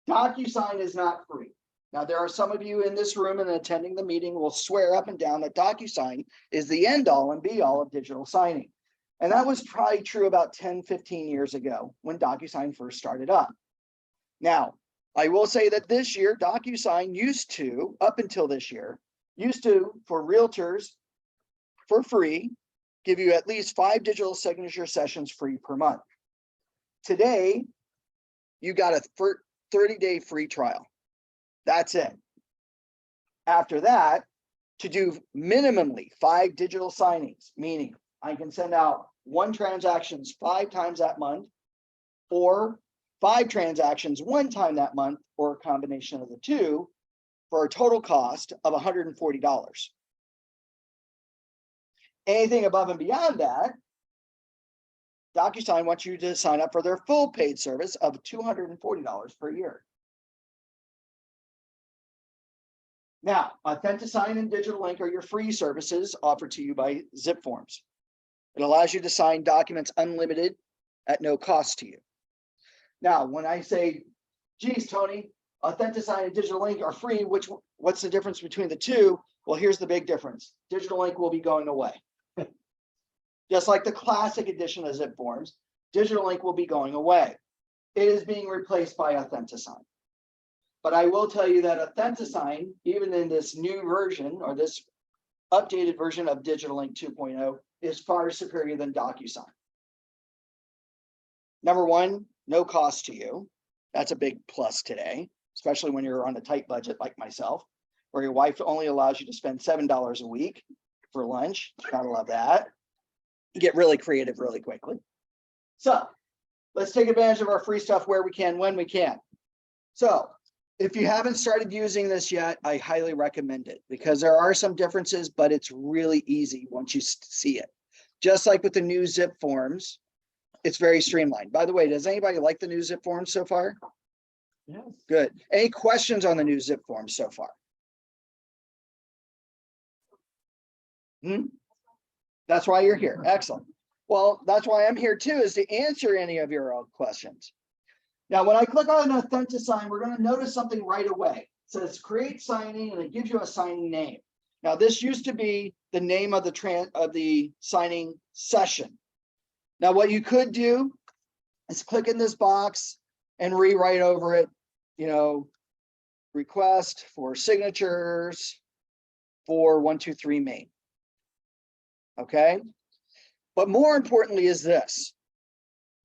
DocuSign is not free. Now, there are some of you in this room and attending the meeting will swear up and down that DocuSign is the end all and be all of digital signing. And that was probably true about 10, 15 years ago when DocuSign first started up. Now, I will say that this year, DocuSign used to, up until this year, used to, for realtors, for free, give you at least 5 digital signature sessions free per month. Today, you got a 30-day free trial. That's it. After that, to do minimally 5 digital signings, meaning I can send out 1 transactions 5 times that month, or 5 transactions 1 time that month, or a combination of the two, for a total cost of $140. Anything above and beyond that, DocuSign wants you to sign up for their full paid service of $240 per year. Now, Authentisign and Digital Link are your free services offered to you by zipForms. It allows you to sign documents unlimited at no cost to you. Now, when I say, geez, Tony, Authentisign and Digital Link are free, what's the difference between the two? Well, here's the big difference. Digital Link will be going away. Just like the classic edition of zipForms, Digital Link will be going away. It is being replaced by Authentisign. But I will tell you that Authentisign, even in this new version or this updated version of Digital Link 2.0, is far superior than DocuSign. Number one, no cost to you. That's a big plus today, especially when you're on a tight budget like myself, where your wife only allows you to spend $7 a week for lunch. Gotta love that. You get really creative really quickly. So let's take advantage of our free stuff where we can, when we can. So if you haven't started using this yet, I highly recommend it because there are some differences, but it's really easy once you see it. Just like with the new zipForms, it's very streamlined. By the way, does anybody like the new zipForms so far? Yes. Good. Any questions on the new zipForms so far? That's why you're here. Excellent. Well, that's why I'm here too, is to answer any of your own questions. Now, when I click on Authentisign, we're going to notice something right away. It says create signing, and it gives you a signing name. Now, this used to be the name of the signing session. Now, what you could do is click in this box and rewrite over it, request for signatures for 123 Main. Okay. But more importantly is this.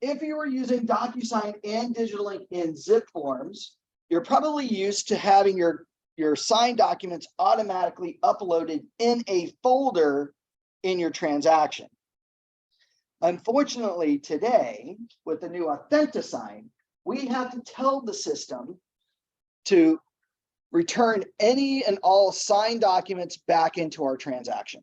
If you were using DocuSign and Digital Link in zipForms, you're probably used to having your signed documents automatically uploaded in a folder in your transaction. Unfortunately, today, with the new Authentisign, we have to tell the system to return any and all signed documents back into our transaction.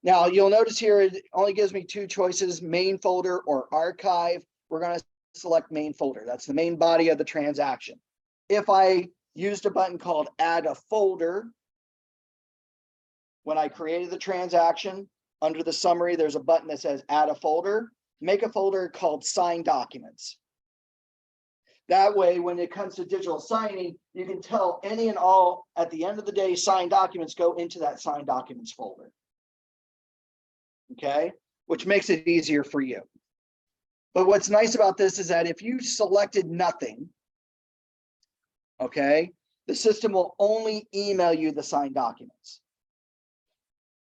Now, you'll notice here, it only gives me 2 choices, main folder or archive. We're going to select main folder. That's the main body of the transaction. If I used a button called add a folder, when I created the transaction, under the summary, there's a button that says add a folder. Make a folder called signed documents. That way, when it comes to digital signing, you can tell any and all, at the end of the day, signed documents go into that signed documents folder. Okay, which makes it easier for you. But what's nice about this is that if you selected nothing, okay, the system will only email you the signed documents.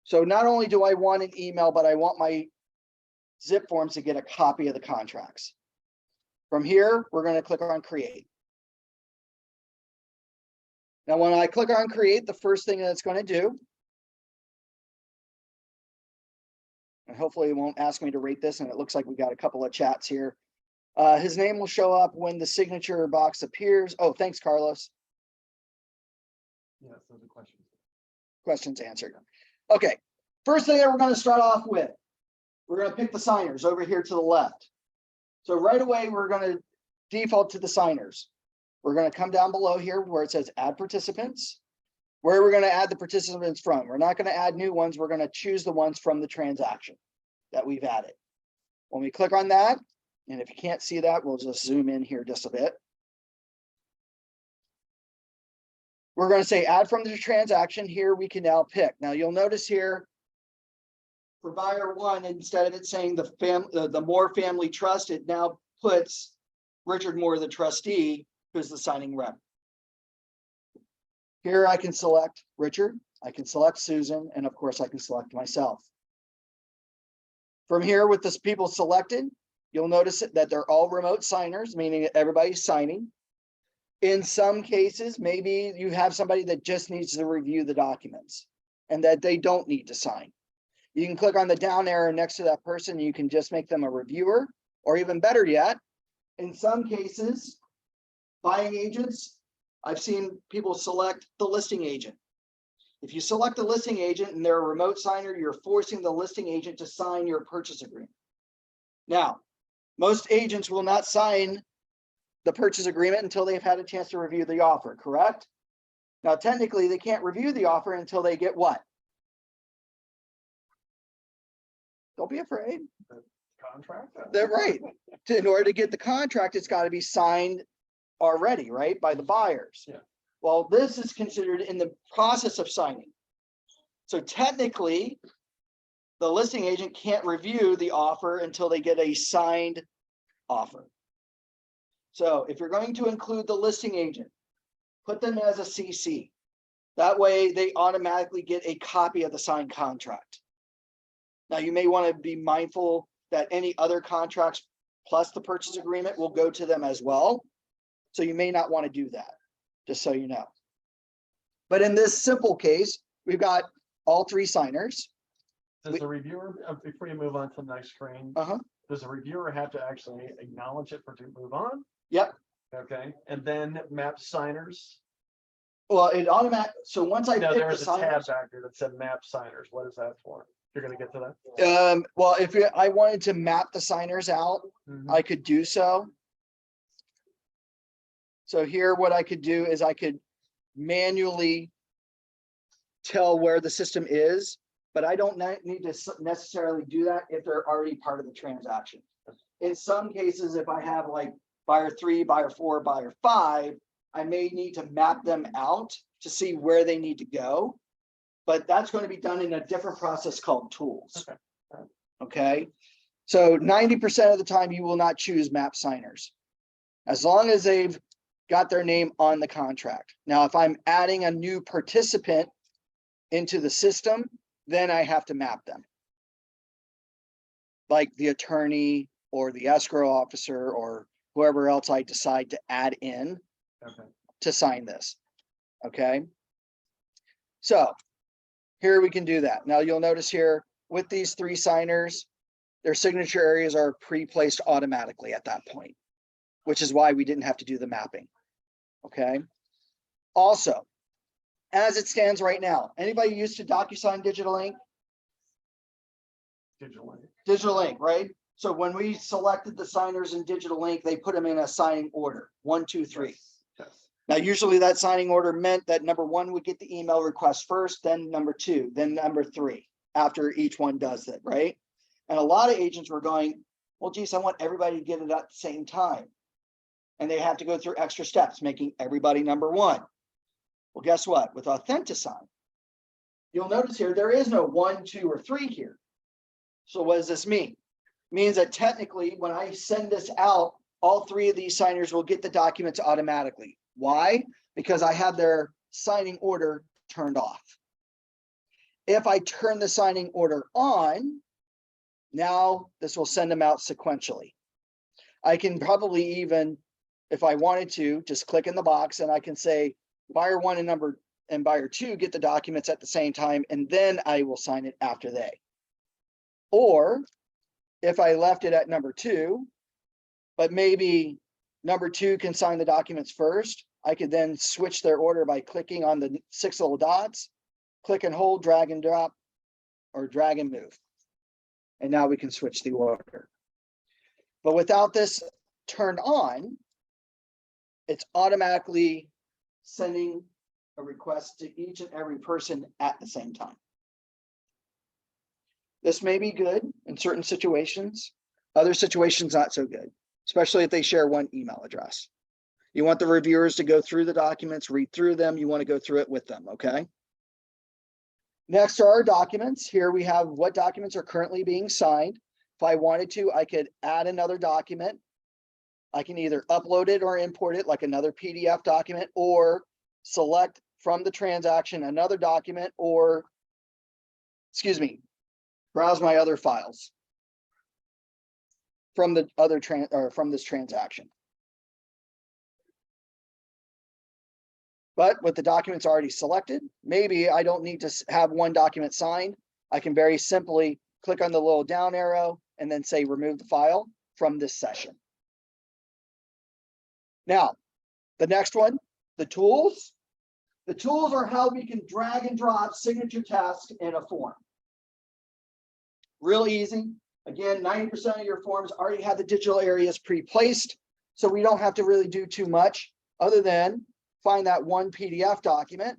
So not only do I want an email, but I want my zipForms to get a copy of the contracts. From here, we're going to click on create. Now, when I click on create, the first thing that it's going to do, and hopefully it won't ask me to rate this, and it looks like we got a couple of chats here. His name will show up when the signature box appears. Oh, thanks, Carlos. Yes, those are questions. Questions answered. Okay, first thing that we're going to start off with, we're going to pick the signers over here to the left. So right away, we're going to default to the signers. We're going to come down below here where it says add participants. Where we're going to add the participants from. We're not going to add new ones. We're going to choose the ones from the transaction that we've added. When we click on that, and if you can't see that, we'll just zoom in here just a bit. we're going to say add from the transaction. Here we can now pick. Now you'll notice here for buyer one, instead of it saying the Moore Family Trust, it now puts Richard Moore, the trustee, who's the signing rep. Here I can select Richard, I can select Susan, and of course I can select myself. From here with the people selected, you'll notice that they're all remote signers, meaning that everybody's signing. In some cases, maybe you have somebody that just needs to review the documents and that they don't need to sign. You can click on the down arrow next to that person. You can just make them a reviewer, or even better yet, in some cases, buying agents, I've seen people select the listing agent. If you select the listing agent and they're a remote signer, you're forcing the listing agent to sign your purchase agreement. Now, most agents will not sign the purchase agreement until they've had a chance to review the offer, correct? Now, technically, they can't review the offer until they get what? Don't be afraid. Contract. They're right. In order to get the contract, it's got to be signed already, right, by the buyers. Yeah. Well, this is considered in the process of signing. So technically, the listing agent can't review the offer until they get a signed offer. So if you're going to include the listing agent, put them as a CC. That way they automatically get a copy of the signed contract. Now you may want to be mindful that any other contracts plus the purchase agreement will go to them as well. So you may not want to do that, just so you know. But in this simple case, we've got all three signers. Does the reviewer, before you move on to the next screen, does the reviewer have to actually acknowledge it to move on? Yep. Okay, and then map signers. Well, it automatic. So once I No, pick there the was a tab signers, back there that said map signers. What is that for? You're going to get to that? well, if I wanted to map the signers out, I could do so. So here, what I could do is I could manually tell where the system is, but I don't need to necessarily do that if they're already part of the transaction. In some cases, if I have like buyer 3, buyer 4, buyer 5, I may need to map them out to see where they need to go, but that's going to be done in a different process called tools. Okay. So 90% of the time you will not choose map signers as long as they've got their name on the contract. Now, if I'm adding a new participant into the system, then I have to map them. Like the attorney or the escrow officer or whoever else I decide to add in to sign this. Okay. So here we can do that. Now you'll notice here with these three signers, their signature areas are pre-placed automatically at that point, which is why we didn't have to do the mapping. Okay. Also, as it stands right now, anybody used to DocuSign Digital Ink? Digital Ink, right? So when we selected the signers in Digital Ink, they put them in a signing order, 1, 2, 3. Yes. Now, usually that signing order meant that number 1 would get the email request first, then number 2, then number 3, after each one does it, right? And a lot of agents were going, well, geez, I want everybody to get it at the same time. And they have to go through extra steps, making everybody number 1. Well, guess what? With Authentisign, you'll notice here, there is no 1, 2, or 3 here. So what does this mean? It means that technically, when I send this out, all 3 of these signers will get the documents automatically. Why? Because I have their signing order turned off. If I turn the signing order on, now this will send them out sequentially. I can probably even, if I wanted to, just click in the box and I can say buyer 1 and buyer 2 get the documents at the same time, and then I will sign it after they. Or if I left it at number 2, but maybe number 2 can sign the documents first, I could then switch their order by clicking on the 6 little dots, click and hold, drag and drop, or drag and move. And now we can switch the order. But without this turned on, it's automatically sending a request to each and every person at the same time. This may be good in certain situations, other situations not so good, especially if they share one email address. You want the reviewers to go through the documents, read through them. You want to go through it with them, okay? Next are our documents. Here we have what documents are currently being signed. If I wanted to, I could add another document. I can either upload it or import it like another PDF document, or select from the transaction another document, or, excuse me, browse my other files from the other from this transaction. But with the documents already selected, maybe I don't need to have one document signed. I can very simply click on the little down arrow and then say remove the file from this session. Now, the next one, the tools. The tools are how we can drag and drop signature tasks in a form. Real easy. Again, 90% of your forms already have the digital areas pre-placed, so we don't have to really do too much other than find that one PDF document.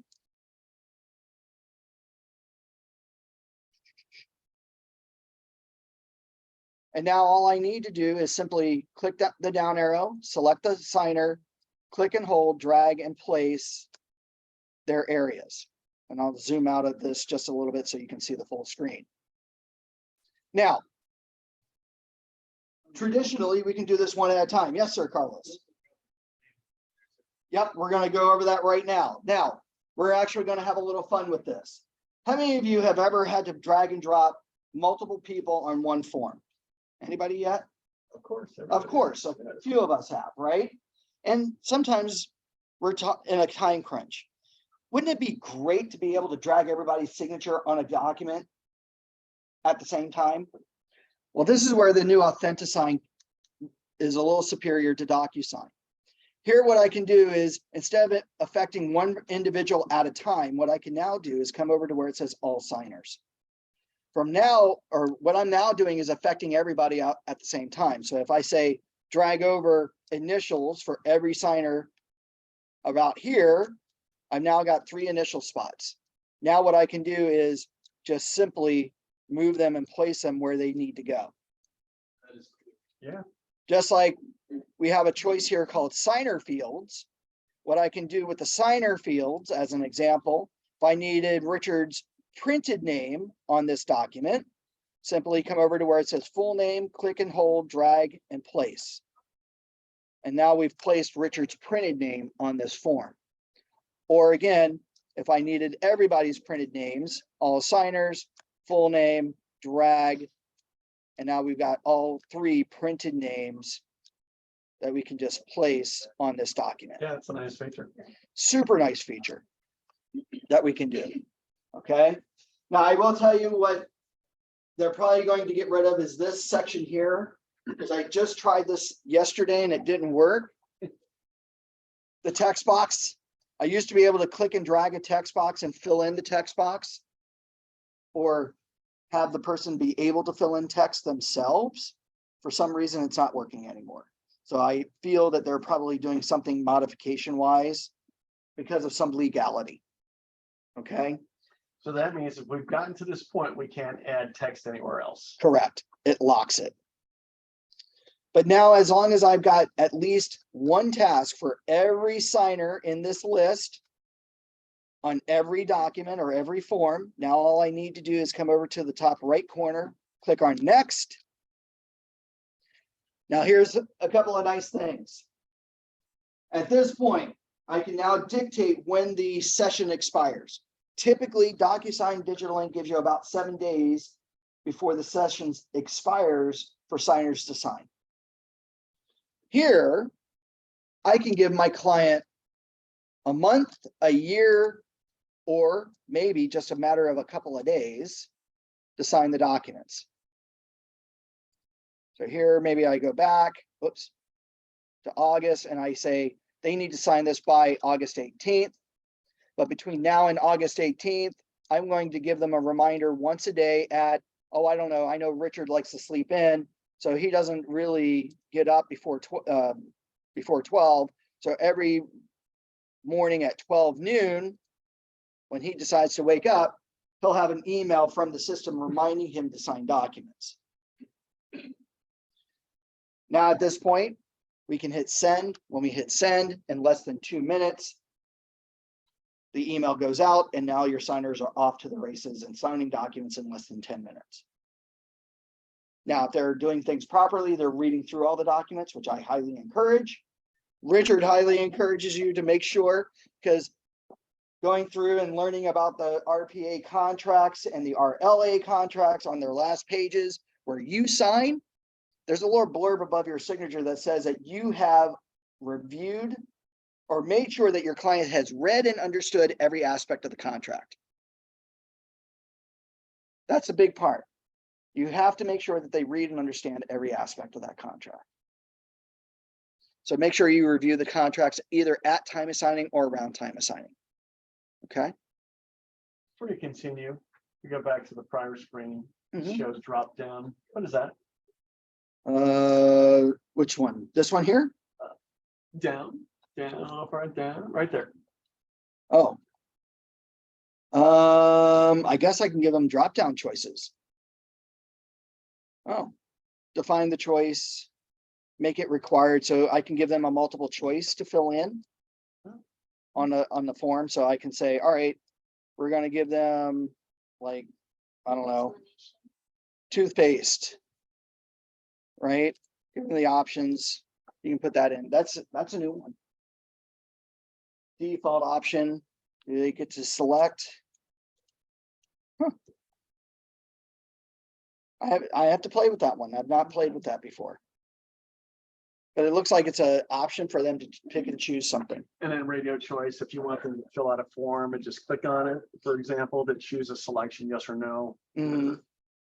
And now all I need to do is simply click the down arrow, select the signer, click and hold, drag and place their areas. And I'll zoom out of this just a little bit so you can see the full screen. Now, traditionally, we can do this one at a time. Yes, sir, Carlos. Yep, we're going to go over that right now. Now, we're actually going to have a little fun with this. How many of you have ever had to drag and drop multiple people on one form? Anybody yet? Of course. Of course, a few of us have, right? And sometimes we're in a time crunch. Wouldn't it be great to be able to drag everybody's signature on a document at the same time? Well, this is where the new Authentisign is a little superior to DocuSign. Here, what I can do is, instead of it affecting one individual at a time, what I can now do is come over to where it says all signers. From now, or what I'm now doing is affecting everybody out at the same time. So if I say drag over initials for every signer about here, I've now got 3 initial spots. Now what I can do is just simply move them and place them where they need to go. Yeah. Just like we have a choice here called signer fields. What I can do with the signer fields, as an example, if I needed Richard's printed name on this document, simply come over to where it says full name, click and hold, drag and place. And now we've placed Richard's printed name on this form. Or again, if I needed everybody's printed names, all signers, full name, drag, and now we've got all 3 printed names that we can just place on this document. Yeah, it's a nice feature. Super nice feature that we can do. Okay. Now I will tell you what they're probably going to get rid of is this section here, because I just tried this yesterday and it didn't work. The text box. I used to be able to click and drag a text box and fill in the text box, or have the person be able to fill in text themselves. For some reason, it's not working anymore. So I feel that they're probably doing something modification wise because of some legality. Okay. So that means if we've gotten to this point, we can't add text anywhere else. Correct. It locks it. But now, as long as I've got at least one task for every signer in this list on every document or every form, now all I need to do is come over to the top right corner, click on next. Now here's a couple of nice things. At this point, I can now dictate when the session expires. Typically, DocuSign Digital Ink gives you about 7 days before the session expires for signers to sign. Here, I can give my client a month, a year, or maybe just a matter of a couple of days to sign the documents. So here, maybe I go back, whoops, to August, and I say they need to sign this by August 18th. But between now and August 18th, I'm going to give them a reminder once a day at, oh, I don't know, I know Richard likes to sleep in, so he doesn't really get up before 12. So every morning at 12 noon, when he decides to wake up, he'll have an email from the system reminding him to sign documents. Now at this point, We can hit send. When we hit send, in less than 2 minutes, the email goes out and now your signers are off to the races and signing documents in less than 10 minutes. Now, if they're doing things properly, they're reading through all the documents, which I highly encourage. Richard highly encourages you to make sure, because going through and learning about the RPA contracts and the RLA contracts on their last pages where you sign, there's a little blurb above your signature that says that you have reviewed or made sure that your client has read and understood every aspect of the contract. That's a big part. You have to make sure that they read and understand every aspect of that contract. So make sure you review the contracts either at time of signing or around time of signing. Okay. Before you continue, we go back to the prior screen. It Mhm. shows drop down. What is that? Which one? This one here? Down, right down, right there. Oh. I guess I can give them drop down choices. Oh, define the choice, make it required. So I can give them a multiple choice to fill in on the form. So I can say, all right, we're going to give them like, I don't know, toothpaste, right? Give them the options. You can put that in. That's a new one. Default option, they get to select. Huh. I have to play with that one. I've not played with that before. But it looks like it's an option for them to pick and choose something. And then radio choice, if you want them to fill out a form and just click on it, for example, to choose a selection, yes or no. Mhm.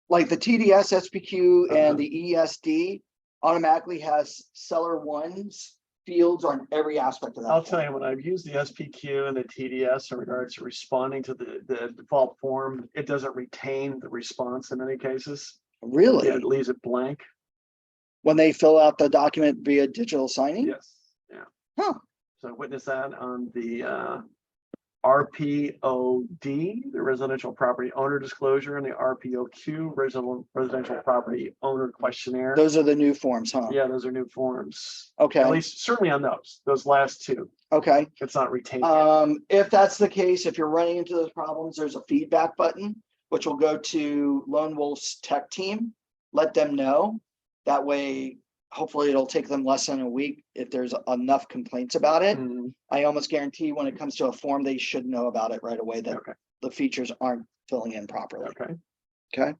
Like the TDS, SPQ, and the ESD automatically has seller ones fields on every aspect of that. I'll tell you, when I've used the SPQ and the TDS in regards to responding to the default form, it doesn't retain the response in many cases. Really? It leaves it blank. When they fill out the document via digital signing? Yes, yeah. Huh. So witness that on the RPOD, the residential property owner disclosure, and the RPOQ, residential property owner questionnaire. Those are the new forms, huh? Yeah, those are new forms. Okay. At least certainly on those last two. Okay. It's not retained. If that's the case, if you're running into those problems, there's a feedback button, which will go to Lone Wolf's tech team. Let them know. That way, hopefully it'll take them less than a week if there's enough complaints about it. I almost guarantee when it comes to a form, they should know about it right away, that the features aren't filling in properly. Okay.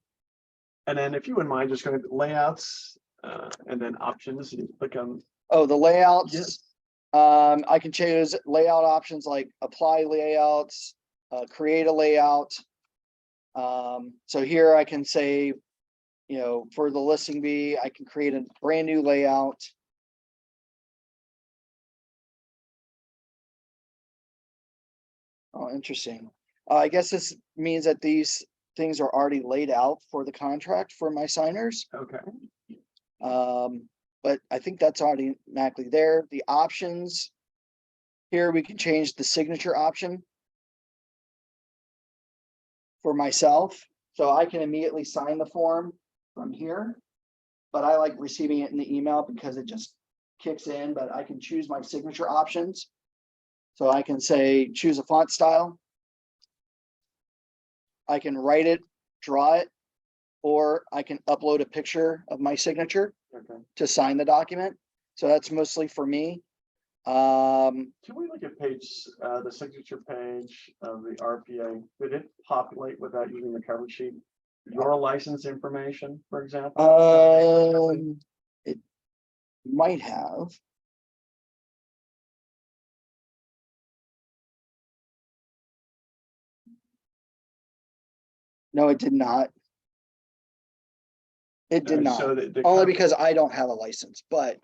And then if you wouldn't mind just going to layouts and then options, you click on. Oh, the layouts. Yes. I can choose layout options like apply layouts, create a layout. So here I can say, you know, for the listing bee, I can create a brand new layout. Oh, interesting. I guess this means that these things are already laid out for the contract for my signers. Okay. But I think that's automatically there. The options. Here we can change the signature option for myself. So I can immediately sign the form from here, but I like receiving it in the email because it just kicks in, but I can choose my signature options. So I can say, choose a font style. I can write it, draw it, or I can upload a picture of my signature to sign the document. So that's mostly for me. Can we look at the signature page of the RPA? Did it populate without using the cover sheet? Your license information, for example? It might have. No, it did not. It did not. So Only because I don't have a license, but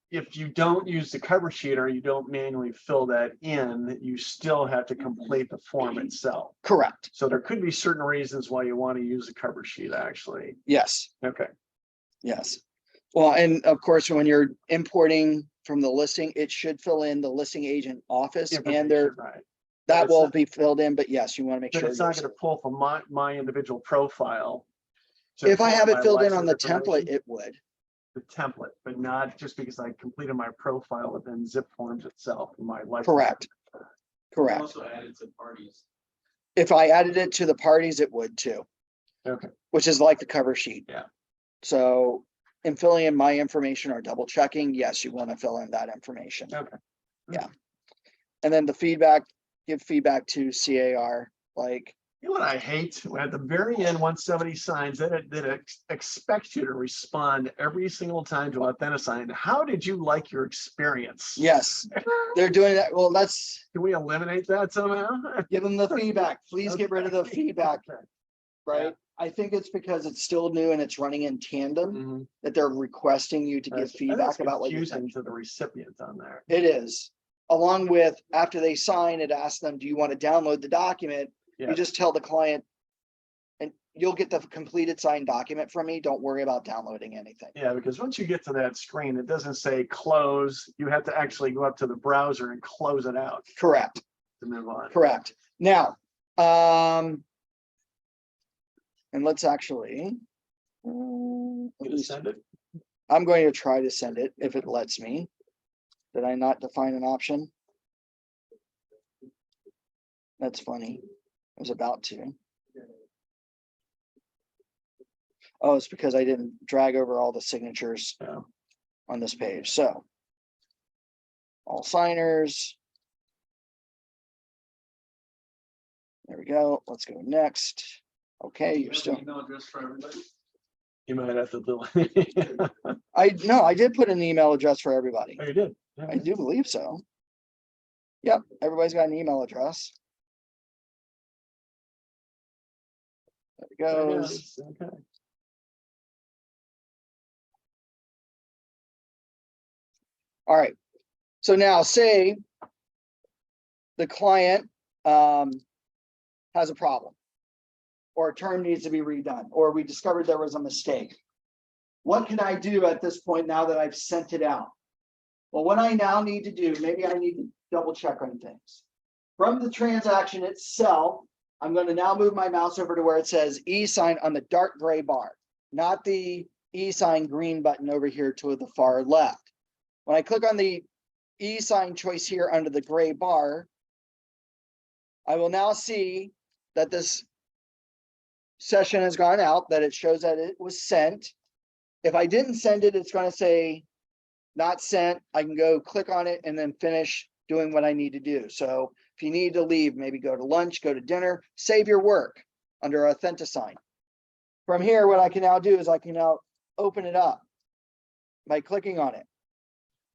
if you don't use the cover sheet or you don't manually fill that in, you still have to complete the form itself. Correct. So there could be certain reasons why you want to use a cover sheet, actually. Yes. Okay. Yes. Well, and of course, when you're importing from the listing, it should fill in the listing agent office and that will be filled in, but yes, you want to make sure. It's not going to pull from my individual profile. If I have it filled in on the template, it would. the template, but not just because I completed my profile within zipForms itself, my license. Correct. Correct. Also added to parties. If I added it to the parties, it would too, Okay, which is like the cover sheet. Yeah. So in filling in my information or double checking, yes, you want to fill in that information. okay. Yeah. And then the feedback, give feedback to CAR, like, You know what I hate? When at the very end, once somebody signs, that it expects you to respond every single time to Authentisign. How did you like your experience? yes, they're doing that. Well, let's Can we eliminate that somehow? give them the feedback. Please get rid of the Okay. feedback, Okay. right? I think it's because it's still new and it's running in tandem Mhm. that they're requesting you to give That's feedback about what you confusing think. to the recipient on there. It is. Along with, after they sign, it asks them, do you want to download the document? Yeah. You just tell the client, and you'll get the completed signed document from me. Don't worry about downloading anything. Yeah, because once you get to that screen, it doesn't say close. You have to actually go up to the browser and close it out Correct, to move on. correct. Now, and let's actually, You at just least send it. I'm going to try to send it if it lets me. Did I not define an option? That's funny. I was about to. Oh, it's because I didn't drag over all the signatures Yeah. on this page. So all signers. There we go. Let's go next. Okay, you're still. Email address for everybody. You might have to delete. I did put an email address for everybody. Oh, you did? I do believe so. Yep, everybody's got an email address. There it goes. Okay. All right. So now say the client has a problem, or a term needs to be redone, or we discovered there was a mistake. What can I do at this point now that I've sent it out? Well, what I now need to do, maybe I need to double check on things. From the transaction itself, I'm going to now move my mouse over to where it says e-sign on the dark gray bar, not the e-sign green button over here to the far left. When I click on the e-sign choice here under the gray bar, I will now see that this session has gone out, that it shows that it was sent. If I didn't send it, it's going to say not sent. I can go click on it and then finish doing what I need to do. So if you need to leave, maybe go to lunch, go to dinner, save your work under Authentisign. From here, what I can now do is I can now open it up by clicking on it.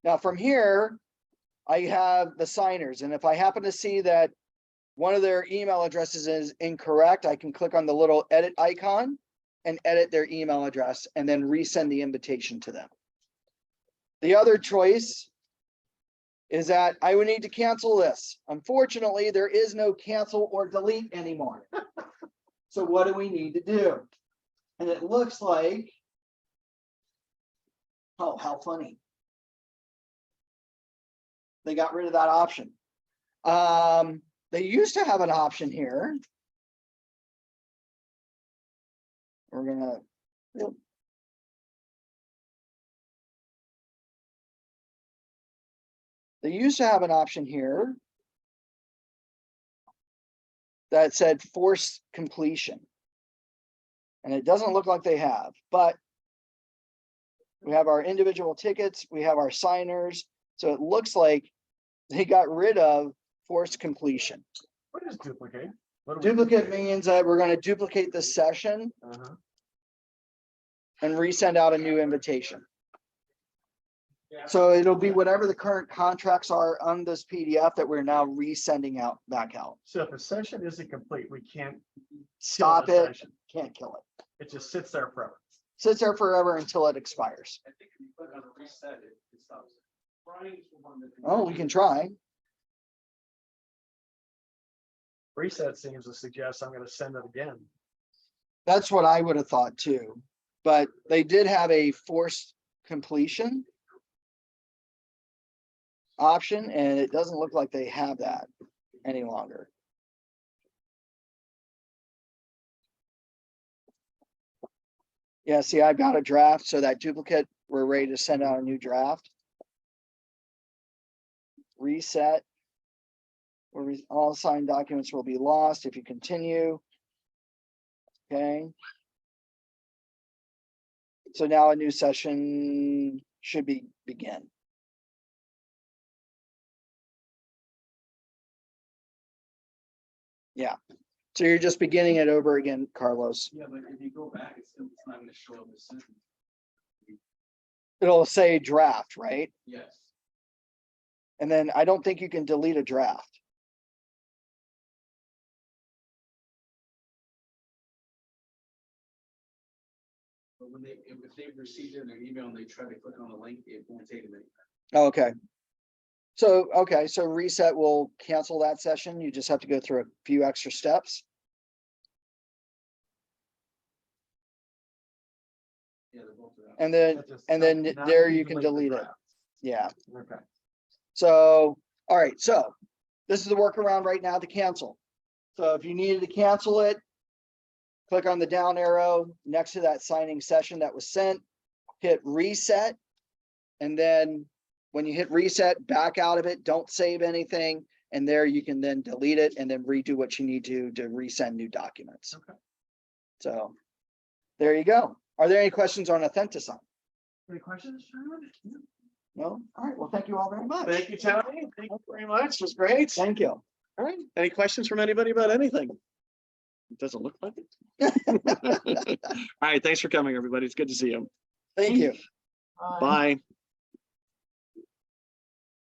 Now from here, I have the signers, and if I happen to see that one of their email addresses is incorrect, I can click on the little edit icon and edit their email address and then resend the invitation to them. The other choice is that I would need to cancel this. Unfortunately, there is no cancel or delete anymore. So what do we need to do? And it looks like, oh, how funny. They got rid of that option. They used to have an option here. We're gonna, yep. They used to have an option here that said force completion. And it doesn't look like they have, but we have our individual tickets, we have our signers. So it looks like they got rid of force completion. What is duplicate? What do we Duplicate duplicate? means that we're going to duplicate the session Uh-huh. and resend out a new invitation. So it'll be whatever the current contracts are on this PDF that we're now resending out back out. So if a session isn't complete, we can't Stop kill the it, session. can't kill it. It just sits there forever. Sits there forever until it expires. I think if you put on reset it, it stops. Oh, we can try. Reset seems to suggest I'm going to send it again. That's what I would have thought too. But they did have a forced completion option, and it doesn't look like they have that any longer. Yeah, see, I've got a draft, so that duplicate we're ready to send out a new draft. Reset. All signed documents will be lost if you continue. Okay. So now a new session should begin. Yeah. So you're just beginning it over again, Carlos. Yeah, but if you go back, it's not gonna show up as sentence. It'll say draft, right? Yes. And then I don't think you can delete a draft. But when if they've received it in their email and they try to click on the link, it won't take them anywhere. Okay. So, okay, so reset will cancel that session. You just have to go through a few extra steps. Yeah, they're both around. And then there you can delete it. Yeah. Okay. So, all right, so this is the workaround right now to cancel. So if you needed to cancel it, click on the down arrow next to that signing session that was sent, hit reset. And then when you hit reset, back out of it, don't save anything. And there you can then delete it and then redo what you need to resend new documents. Okay. So there you go. Are there any questions on Authentisign? Any questions, Sherman? No? All right, well, thank you all very much. Thank you, Tony. Thank you very much. It was great. Thank you. All right. Any questions from anybody about anything? It doesn't look like it. All right. Thanks for coming, everybody. It's good to see you. Thank you. Bye.